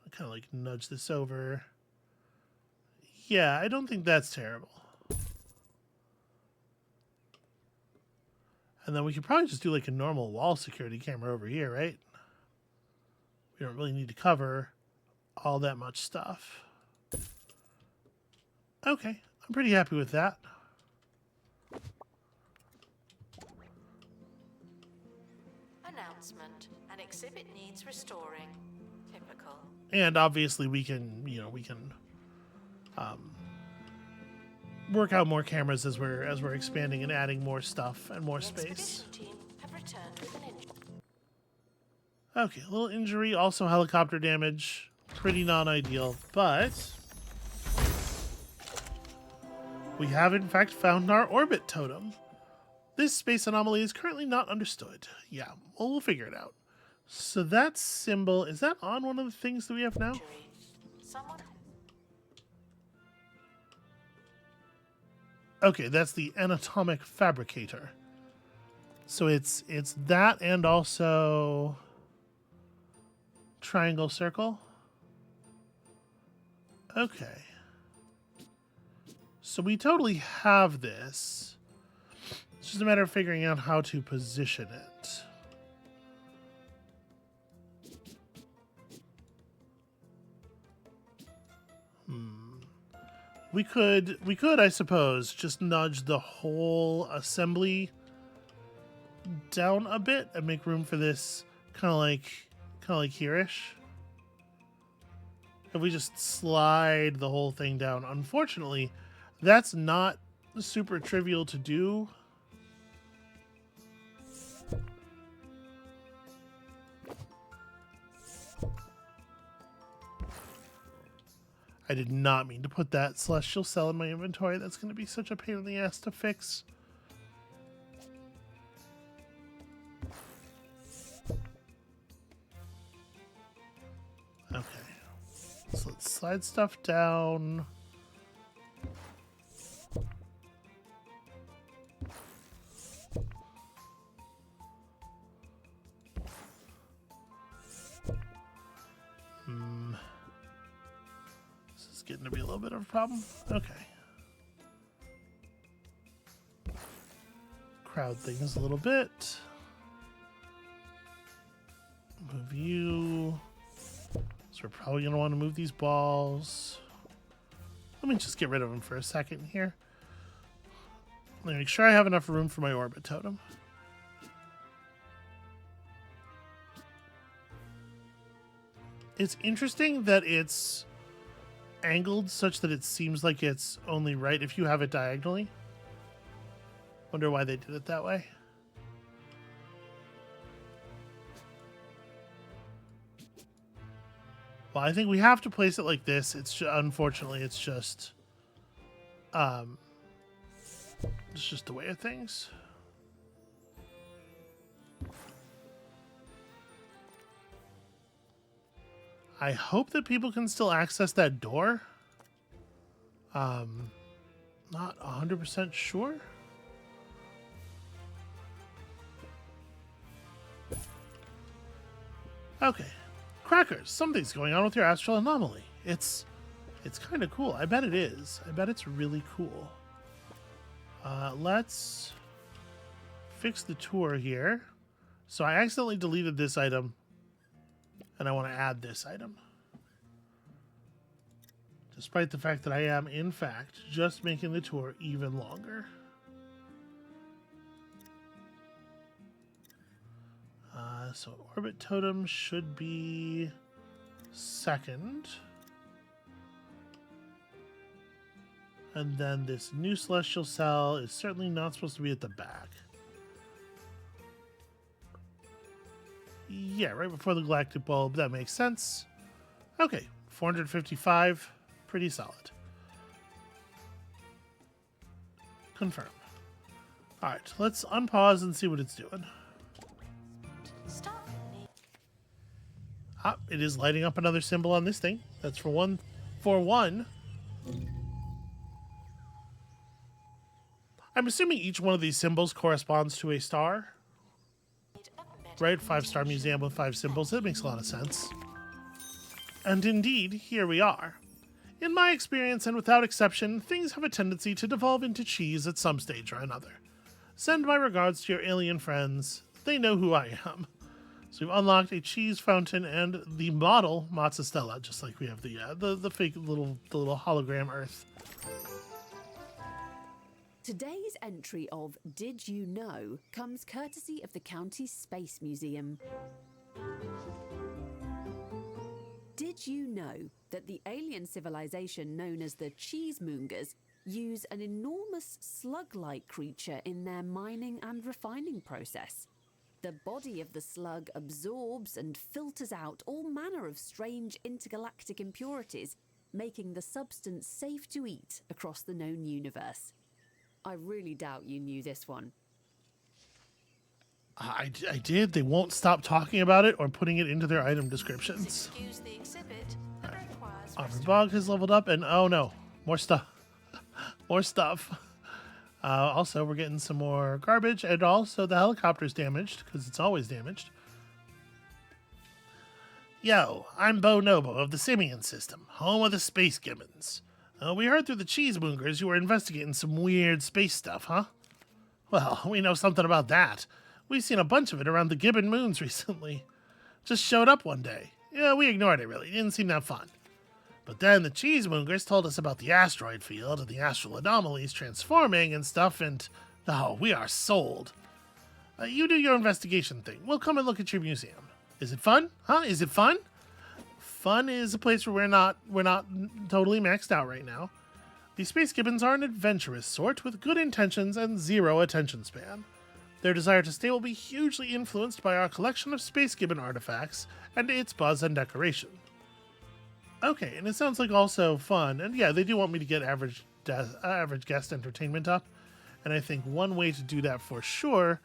I kind of like nudge this over. Yeah, I don't think that's terrible. And then we could probably just do like a normal wall security camera over here, right? We don't really need to cover all that much stuff. Okay, I'm pretty happy with that. Announcement. An exhibit needs restoring. Typical. And obviously we can, work out more cameras as we're expanding and adding more stuff and more The space. expedition team have returned with an injury. Okay, a little injury, also helicopter damage. Pretty non-ideal, but we have in fact found our orbit totem. This space anomaly is currently not understood. Yeah, well, we'll figure it out. So that symbol, is that on one of the things that we have now? Someone Okay, that's the anatomic fabricator. So it's that and also triangle circle. Okay. So we totally have this. It's just a matter of figuring out how to position it. We could, I suppose, just nudge the whole assembly down a bit and make room for this kind of like here-ish. If we just slide the whole thing down. Unfortunately, that's not super trivial to do. I did not mean to put that celestial cell in my inventory. That's going to be such a pain in the ass to fix. Okay. So let's slide stuff down. This is getting to be a little bit of a problem. Okay. Crowd things a little bit. Move you. So we're probably going to want to move these balls. Let me just get rid of them for a second here. Let me make sure I have enough room for my orbit totem. It's interesting that it's angled such that it seems like it's only right if you have it diagonally. Wonder why they did it that way. Well, I think we have to place it like this. Unfortunately, it's just the way of things. I hope that people can still access that door. Not 100% sure. Okay. Crackers, something's going on with your astral anomaly. It's kind of cool. I bet it is. I bet it's really cool. Let's fix the tour here. So I accidentally deleted this item and I want to add this item. Despite the fact that I am, in fact, just making the tour even longer. So Orbit Totem should be second. And then this new Celestial Cell is certainly not supposed to be at the back. Yeah, right before the Galactic Bulb. That makes sense. Okay, 455. Pretty solid. Confirm. Alright, let's unpause and see what it's doing. Stop. Ah, it is lighting up another symbol on this thing. That's for one. I'm assuming each one of these symbols corresponds to a star. Right? 5-star museum with 5 symbols. That makes a lot of sense. And indeed, here we are. In my experience, and without exception, things have a tendency to devolve into cheese at some stage or another. Send my regards to your alien friends. They know who I am. So we've unlocked a cheese fountain and the model mozzarella, just like we have the fake little hologram Earth. Today's entry of Did You Know comes courtesy of the county's Space Museum. Did you know that the alien civilization known as the Cheesemongers use an enormous slug-like creature in their mining and refining process? The body of the slug absorbs and filters out all manner of strange intergalactic impurities, making the substance safe to eat across the known universe. I really doubt you knew this one. I did. They won't stop talking about it or putting it into their item descriptions. Excuse the exhibit that requires Bog has leveled up, and oh no, more stuff. More stuff. Also, we're getting some more garbage, and also the helicopter's damaged, because it's always damaged. Yo, I'm Bo Nobo of the Simian System, home of the Space Gibbons. We heard through the Cheesemongers you were investigating some weird space stuff, huh? Well, we know something about that. We've seen a bunch of it around the Gibbon moons recently. Just showed up one day. Yeah, we ignored it really. It didn't seem that fun. But then the Cheesemongers told us about the asteroid field and the astral anomalies transforming and stuff, and oh, we are sold. You do your investigation thing. We'll come and look at your museum. Is it fun? Huh? Is it fun? Fun is a place where we're not totally maxed out right now. The Space Gibbons are an adventurous sort with good intentions and zero attention span. Their desire to stay will be hugely influenced by our collection of Space Gibbon artifacts and its buzz and decoration. Okay, and it sounds like also fun, and yeah, they do want me to get average guest entertainment up, and I think one way to do that for sure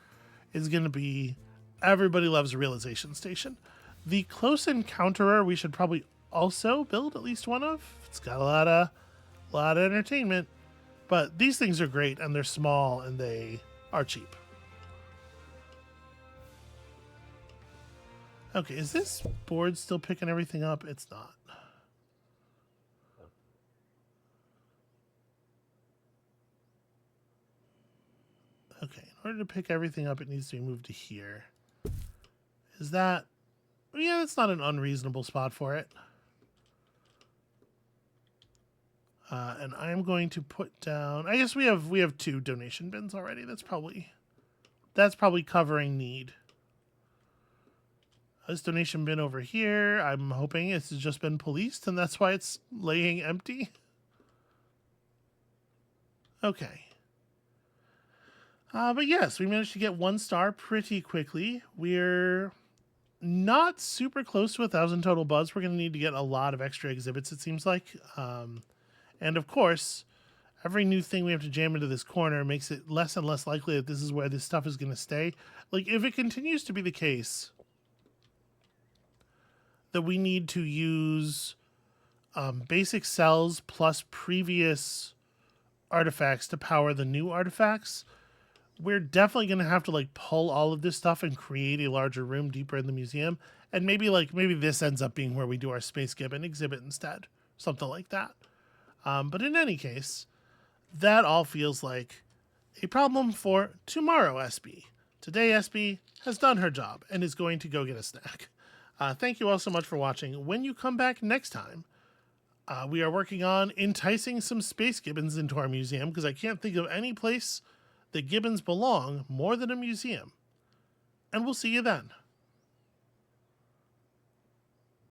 is going to be everybody loves a realization station. The Close Encounterer we should probably also build at least one of. It's got a lot of entertainment, but these things are great, and they're small, and they are cheap. Okay, is this board still picking everything up? It's not. Okay, in order to pick everything up, it needs to be moved to here. Is that... Yeah, that's not an unreasonable spot for it. And I'm going to put down... I guess we have 2 donation bins already. That's probably covering need. This donation bin over here, I'm hoping it's just been policed, and that's why it's laying empty. Okay. But yes, we managed to get 1 star pretty quickly. We're not super close to 1,000 total buzz. We're going to need to get a lot of extra exhibits, it seems like. And of course, every new thing we have to jam into this corner makes it less and less likely that this is where this stuff is going to stay. Like, if it continues to be the case that we need to use basic cells plus previous artifacts to power the new artifacts, we're definitely going to have to like pull all of this stuff and create a larger room deeper in the museum. And maybe this ends up being where we do our Space Gibbon exhibit instead. Something like that. But in any case, that all feels like a problem for tomorrow, SB. Today, SB has done her job and is going to go get a snack. Thank you all so much for watching. When you come back next time, we are working on enticing some space gibbons into our museum, because I can't think of any place that gibbons belong more than a museum. And we'll see you then.